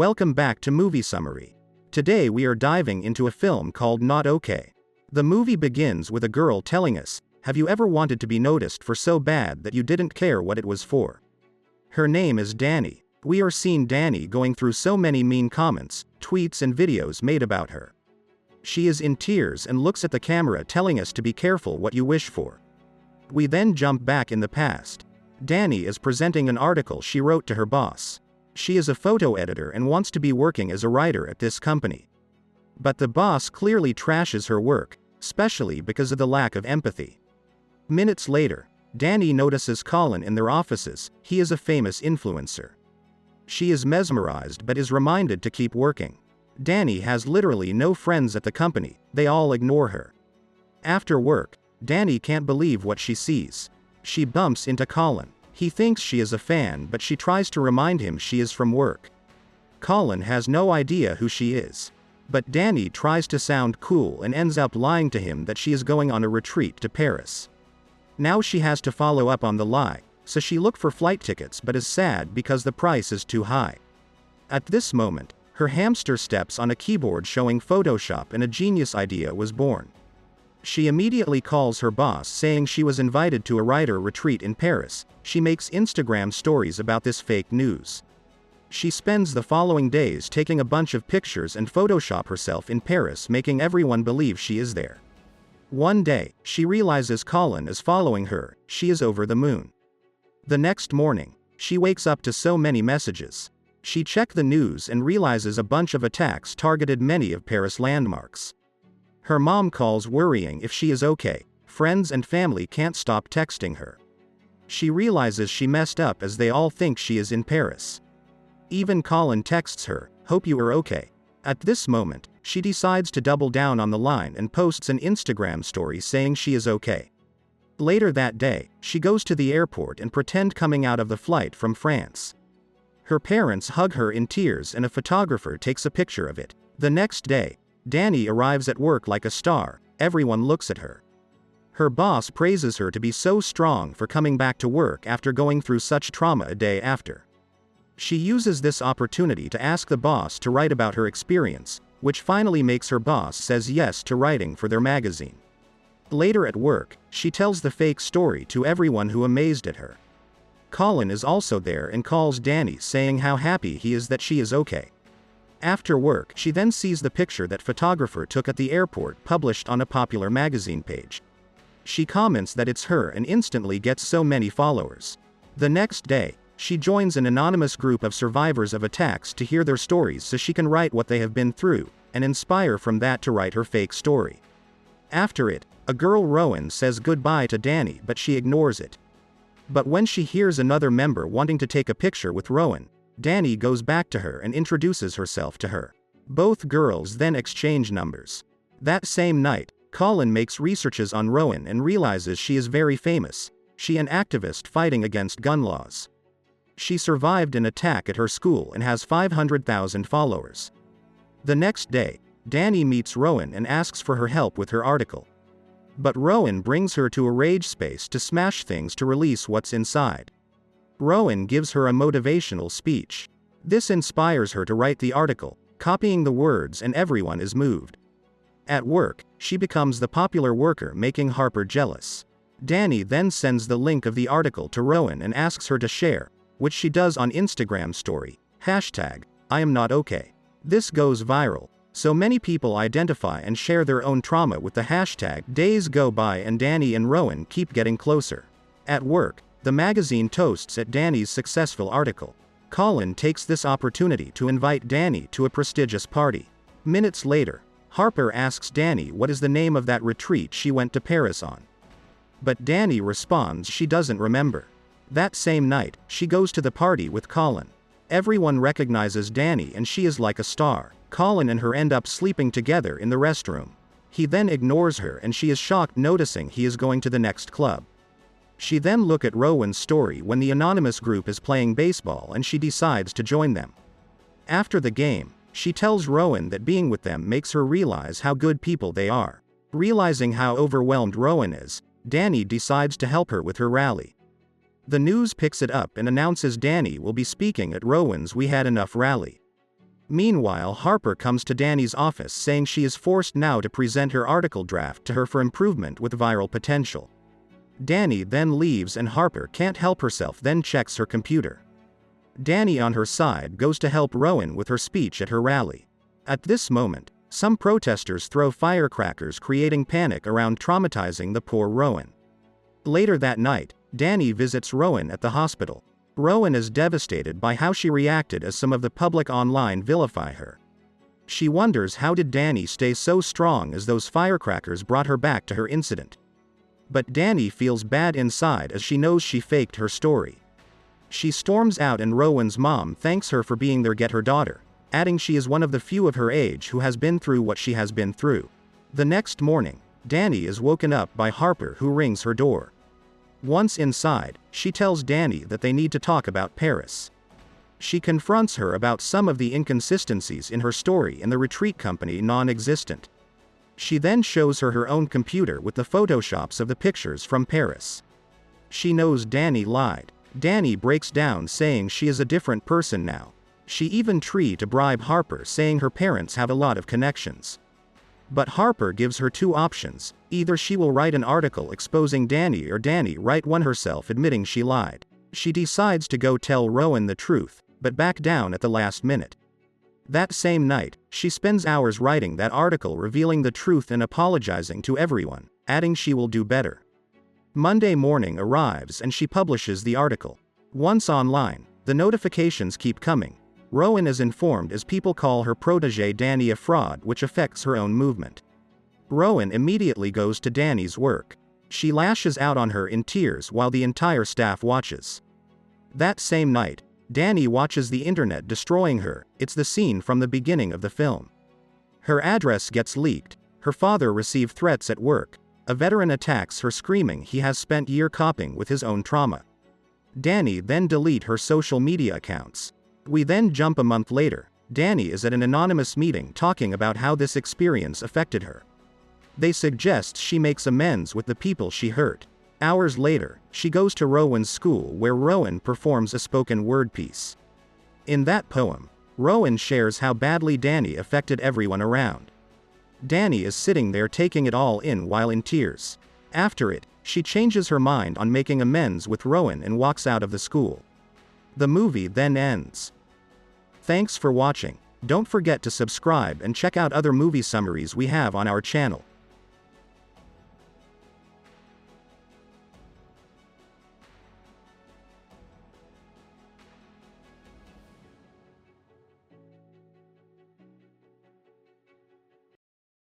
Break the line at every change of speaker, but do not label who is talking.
Welcome back to Movie Summary. Today we are diving into a film called Not Okay. The movie begins with a girl telling us, "Have you ever wanted to be noticed for so bad that you didn't care what it was for?" Her name is Danny. We are seeing Danny going through so many mean comments, tweets and videos made about her. She is in tears and looks at the camera telling us to be careful what you wish for. We then jump back in the past. Danny is presenting an article she wrote to her boss. She is a photo editor and wants to be working as a writer at this company. But the boss clearly trashes her work, especially because of the lack of empathy. Minutes later, Danny notices Colin in their offices. He is a famous influencer. She is mesmerized but is reminded to keep working. Danny has literally no friends at the company, they all ignore her. After work, Danny can't believe what she sees. She bumps into Colin. He thinks she is a fan but she tries to remind him she is from work. Colin has no idea who she is. But Danny tries to sound cool and ends up lying to him that she is going on a retreat to Paris. Now she has to follow up on the lie, so she looks for flight tickets but is sad because the price is too high. At this moment, her hamster steps on a keyboard showing Photoshop and a genius idea was born. She immediately calls her boss saying she was invited to a writer retreat in Paris. She makes Instagram stories about this fake news. She spends the following days taking a bunch of pictures and Photoshop herself in Paris, making everyone believe she is there. One day, she realizes Colin is following her. She is over the moon. The next morning, she wakes up to so many messages. She checks the news and realizes a bunch of attacks targeted many of Paris landmarks. Her mom calls worrying if she is okay. Friends and family can't stop texting her. She realizes she messed up as they all think she is in Paris. Even Colin texts her, "Hope you are okay." At this moment, she decides to double down on the line and posts an Instagram story saying she is okay. Later that day, she goes to the airport and pretend coming out of the flight from France. Her parents hug her in tears and a photographer takes a picture of it. The next day, Danny arrives at work like a star. Everyone looks at her. Her boss praises her to be so strong for coming back to work after going through such trauma a day after. She uses this opportunity to ask the boss to write about her experience, which finally makes her boss says yes to writing for their magazine. Later at work, she tells the fake story to everyone who amazed at her. Colin is also there and calls Danny saying how happy he is that she is okay. After work, she then sees the picture that photographer took at the airport published on a popular magazine page. She comments that it's her and instantly gets so many followers. The next day, she joins an anonymous group of survivors of attacks to hear their stories so she can write what they have been through, and inspire from that to write her fake story. After it, a girl Rowan says goodbye to Danny but she ignores it. But when she hears another member wanting to take a picture with Rowan, Danny goes back to her and introduces herself to her. Both girls then exchange numbers. That same night, Colin makes researches on Rowan and realizes she is very famous. She an activist fighting against gun laws. She survived an attack at her school and has 500,000 followers. The next day, Danny meets Rowan and asks for her help with her article. But Rowan brings her to a rage space to smash things to release what's inside. Rowan gives her a motivational speech. This inspires her to write the article, copying the words, and everyone is moved. At work, she becomes the popular worker, making Harper jealous. Danny then sends the link of the article to Rowan and asks her to share, which she does on Instagram story, #IamNotOkay. This goes viral, so many people identify and share their own trauma with the hashtag. Days go by and Danny and Rowan keep getting closer. At work, the magazine toasts at Danny's successful article. Colin takes this opportunity to invite Danny to a prestigious party. Minutes later, Harper asks Danny what is the name of that retreat she went to Paris on. But Danny responds she doesn't remember. That same night, she goes to the party with Colin. Everyone recognizes Danny and she is like a star. Colin and her end up sleeping together in the restroom. He then ignores her and she is shocked noticing he is going to the next club. She then looks at Rowan's story when the anonymous group is playing baseball and she decides to join them. After the game, she tells Rowan that being with them makes her realize how good people they are. Realizing how overwhelmed Rowan is, Danny decides to help her with her rally. The news picks it up and announces Danny will be speaking at Rowan's We Had Enough rally. Meanwhile, Harper comes to Danny's office saying she is forced now to present her article draft to her for improvement with viral potential. Danny then leaves and Harper can't help herself, then checks her computer. Danny on her side goes to help Rowan with her speech at her rally. At this moment, some protesters throw firecrackers, creating panic around traumatizing the poor Rowan. Later that night, Danny visits Rowan at the hospital. Rowan is devastated by how she reacted as some of the public online vilify her. She wonders how did Danny stay so strong as those firecrackers brought her back to her incident. But Danny feels bad inside as she knows she faked her story. She storms out and Rowan's mom thanks her for being there to get her daughter, adding she is one of the few of her age who has been through what she has been through. The next morning, Danny is woken up by Harper, who rings her door. Once inside, she tells Danny that they need to talk about Paris. She confronts her about some of the inconsistencies in her story and the retreat company non-existent. She then shows her her own computer with the photoshops of the pictures from Paris. She knows Danny lied. Danny breaks down saying she is a different person now. She even tried to bribe Harper, saying her parents have a lot of connections. But Harper gives her two options: either she will write an article exposing Danny or Danny write one herself admitting she lied. She decides to go tell Rowan the truth, but back down at the last minute. That same night, she spends hours writing that article revealing the truth and apologizing to everyone, adding she will do better. Monday morning arrives and she publishes the article. Once online, the notifications keep coming. Rowan is informed as people call her protege Danny a fraud, which affects her own movement. Rowan immediately goes to Danny's work. She lashes out on her in tears while the entire staff watches. That same night, Danny watches the internet destroying her. It's the scene from the beginning of the film. Her address gets leaked. Her father receives threats at work. A veteran attacks her, screaming he has spent years coping with his own trauma. Danny then deletes her social media accounts. We then jump a month later. Danny is at an anonymous meeting talking about how this experience affected her. They suggest she makes amends with the people she hurt. Hours later, she goes to Rowan's school where Rowan performs a spoken word piece. In that poem, Rowan shares how badly Danny affected everyone around. Danny is sitting there taking it all in while in tears. After it, she changes her mind on making amends with Rowan and walks out of the school. The movie then ends. Thanks for watching. Don't forget to subscribe and check out other movie summaries we have on our channel.